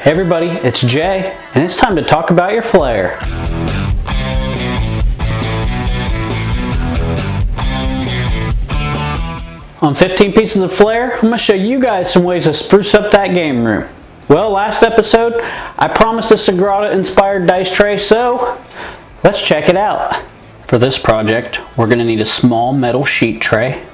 Hey everybody, it's Jay, and it's time to talk about your flare. On 15 Pieces of Flair, I'm going to show you guys some ways to spruce up that game room. Well, last episode, I promised a Sagrada inspired dice tray, so let's check it out. For this project, we're going to need a small metal sheet tray,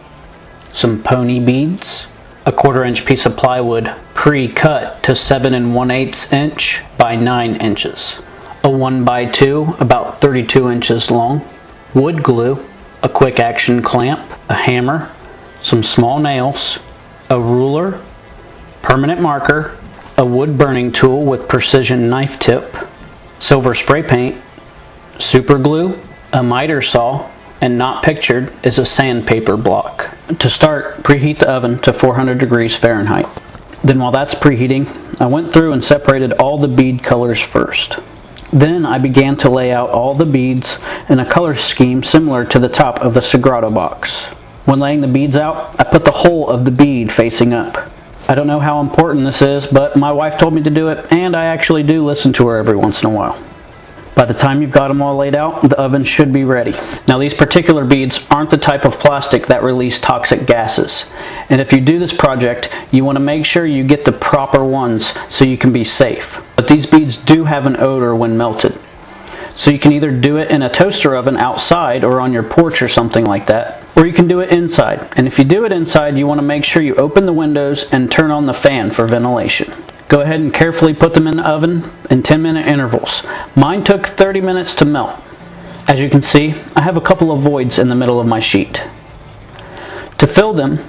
some pony beads, a 1/4 inch piece of plywood pre-cut to 7 1/8 inch by 9 inches, a 1x2 about 32 inches long, wood glue, a quick action clamp, a hammer, some small nails, a ruler, permanent marker, a wood burning tool with precision knife tip, silver spray paint, super glue, a miter saw, and not pictured is a sandpaper block. To start, preheat the oven to 400 degrees Fahrenheit. Then while that's preheating, I went through and separated all the bead colors first. Then I began to lay out all the beads in a color scheme similar to the top of the Sagrada box. When laying the beads out, I put the whole of the bead facing up. I don't know how important this is, but my wife told me to do it, and I actually do listen to her every once in a while. By the time you've got them all laid out, the oven should be ready. Now these particular beads aren't the type of plastic that release toxic gases. And if you do this project, you want to make sure you get the proper ones so you can be safe. But these beads do have an odor when melted. So you can either do it in a toaster oven outside or on your porch or something like that, or you can do it inside. And if you do it inside, you want to make sure you open the windows and turn on the fan for ventilation. Go ahead and carefully put them in the oven in 10-minute intervals. Mine took 30 minutes to melt. As you can see, I have a couple of voids in the middle of my sheet. To fill them,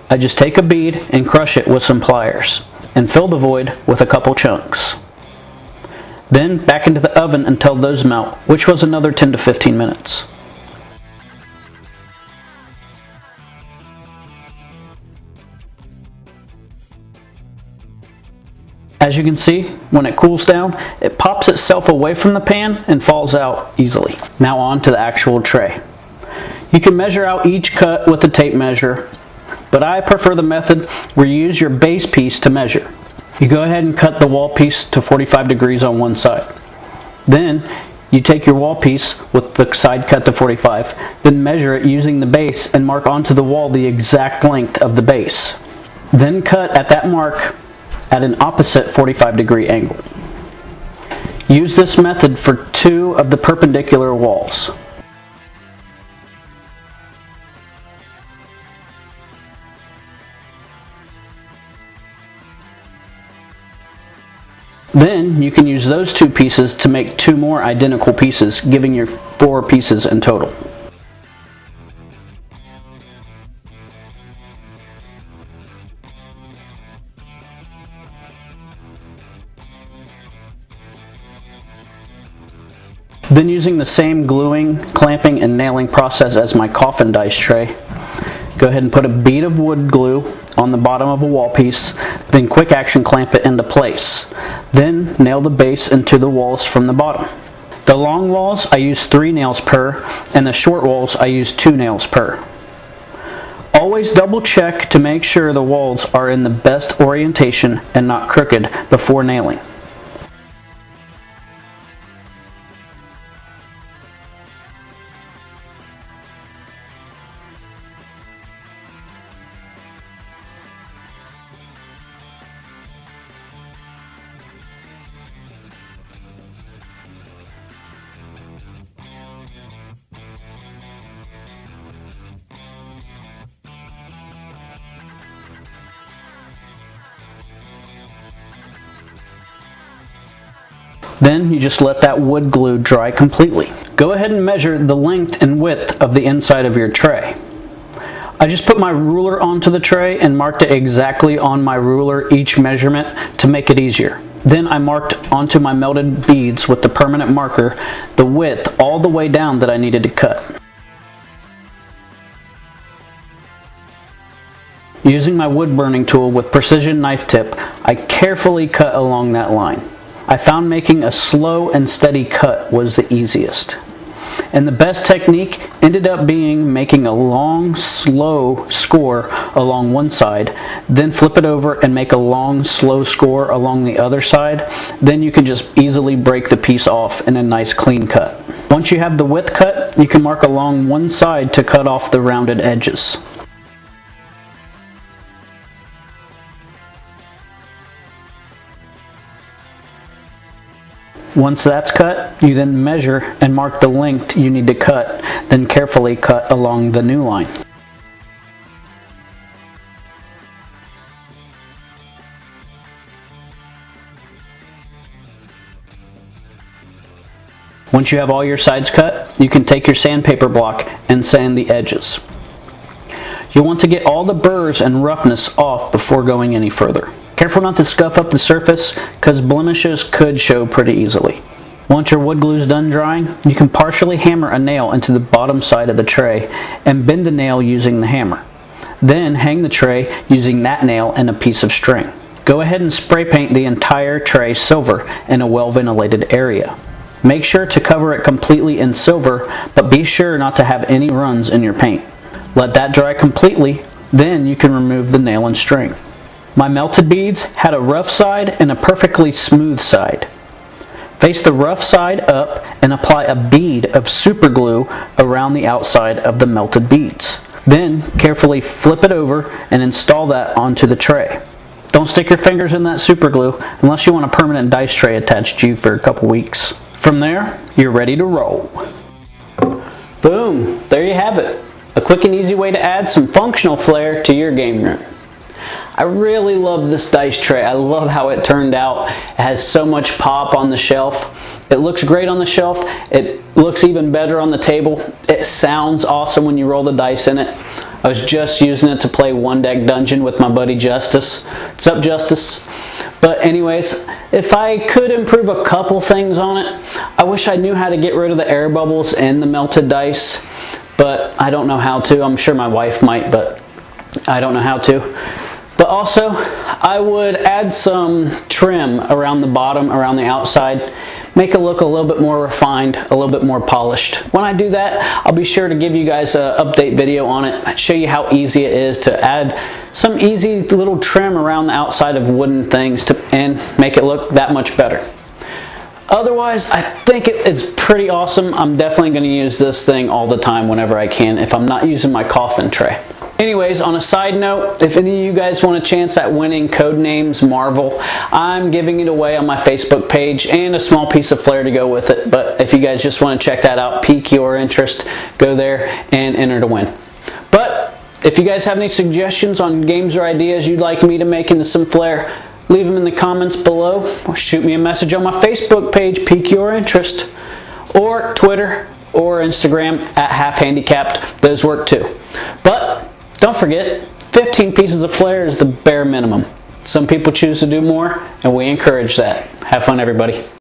I just take a bead and crush it with some pliers and fill the void with a couple chunks. Then back into the oven until those melt, which was another 10 to 15 minutes. As you can see, when it cools down, it pops itself away from the pan and falls out easily. Now on to the actual tray. You can measure out each cut with a tape measure, but I prefer the method where you use your base piece to measure. You go ahead and cut the wall piece to 45 degrees on one side. Then you take your wall piece with the side cut to 45, then measure it using the base and mark onto the wall the exact length of the base. Then cut at that mark at an opposite 45-degree angle. Use this method for 2 of the perpendicular walls. Then you can use those 2 pieces to make 2 more identical pieces, giving you 4 pieces in total. Then using the same gluing, clamping, and nailing process as my coffin dice tray, go ahead and put a bead of wood glue on the bottom of a wall piece, then quick action clamp it into place. Then nail the base into the walls from the bottom. The long walls I use 3 nails per, and the short walls I use 2 nails per. Always double check to make sure the walls are in the best orientation and not crooked before nailing. Then you just let that wood glue dry completely. Go ahead and measure the length and width of the inside of your tray. I just put my ruler onto the tray and marked it exactly on my ruler each measurement to make it easier. Then I marked onto my melted beads with the permanent marker the width all the way down that I needed to cut. Using my wood burning tool with precision knife tip, I carefully cut along that line. I found making a slow and steady cut was the easiest. And the best technique ended up being making a long, slow score along one side, then flip it over and make a long, slow score along the other side. Then you can just easily break the piece off in a nice clean cut. Once you have the width cut, you can mark along one side to cut off the rounded edges. Once that's cut, you then measure and mark the length you need to cut, then carefully cut along the new line. Once you have all your sides cut, you can take your sandpaper block and sand the edges. You'll want to get all the burrs and roughness off before going any further. Careful not to scuff up the surface, because blemishes could show pretty easily. Once your wood glue is done drying, you can partially hammer a nail into the bottom side of the tray and bend the nail using the hammer. Then hang the tray using that nail and a piece of string. Go ahead and spray paint the entire tray silver in a well-ventilated area. Make sure to cover it completely in silver, but be sure not to have any runs in your paint. Let that dry completely, then you can remove the nail and string. My melted beads had a rough side and a perfectly smooth side. Face the rough side up and apply a bead of super glue around the outside of the melted beads. Then carefully flip it over and install that onto the tray. Don't stick your fingers in that super glue unless you want a permanent dice tray attached to you for a couple weeks. From there, you're ready to roll. Boom, there you have it. A quick and easy way to add some functional flair to your game room. I really love this dice tray. I love how it turned out. It has so much pop on the shelf. It looks great on the shelf. It looks even better on the table. It sounds awesome when you roll the dice in it. I was just using it to play One Deck Dungeon with my buddy Justice. What's up, Justice? But anyways, if I could improve a couple things on it, I wish I knew how to get rid of the air bubbles in the melted dice, but I don't know how to. I'm sure my wife might, but I don't know how to. But also, I would add some trim around the bottom, around the outside, make it look a little bit more refined, a little bit more polished. When I do that, I'll be sure to give you guys an update video on it, show you how easy it is to add some easy little trim around the outside of wooden things and make it look that much better. Otherwise, I think it's pretty awesome. I'm definitely going to use this thing all the time whenever I can if I'm not using my coffin tray. Anyways, on a side note, if any of you guys want a chance at winning Codenames Marvel, I'm giving it away on my Facebook page and a small piece of flair to go with it. But if you guys just want to check that out, pique your interest, go there and enter to win. But if you guys have any suggestions on games or ideas you'd like me to make into some flair, leave them in the comments below or shoot me a message on my Facebook page, pique your interest, or Twitter or Instagram at halfhandicapped. Those work too. But don't forget, 15 pieces of flair is the bare minimum. Some people choose to do more, and we encourage that. Have fun, everybody.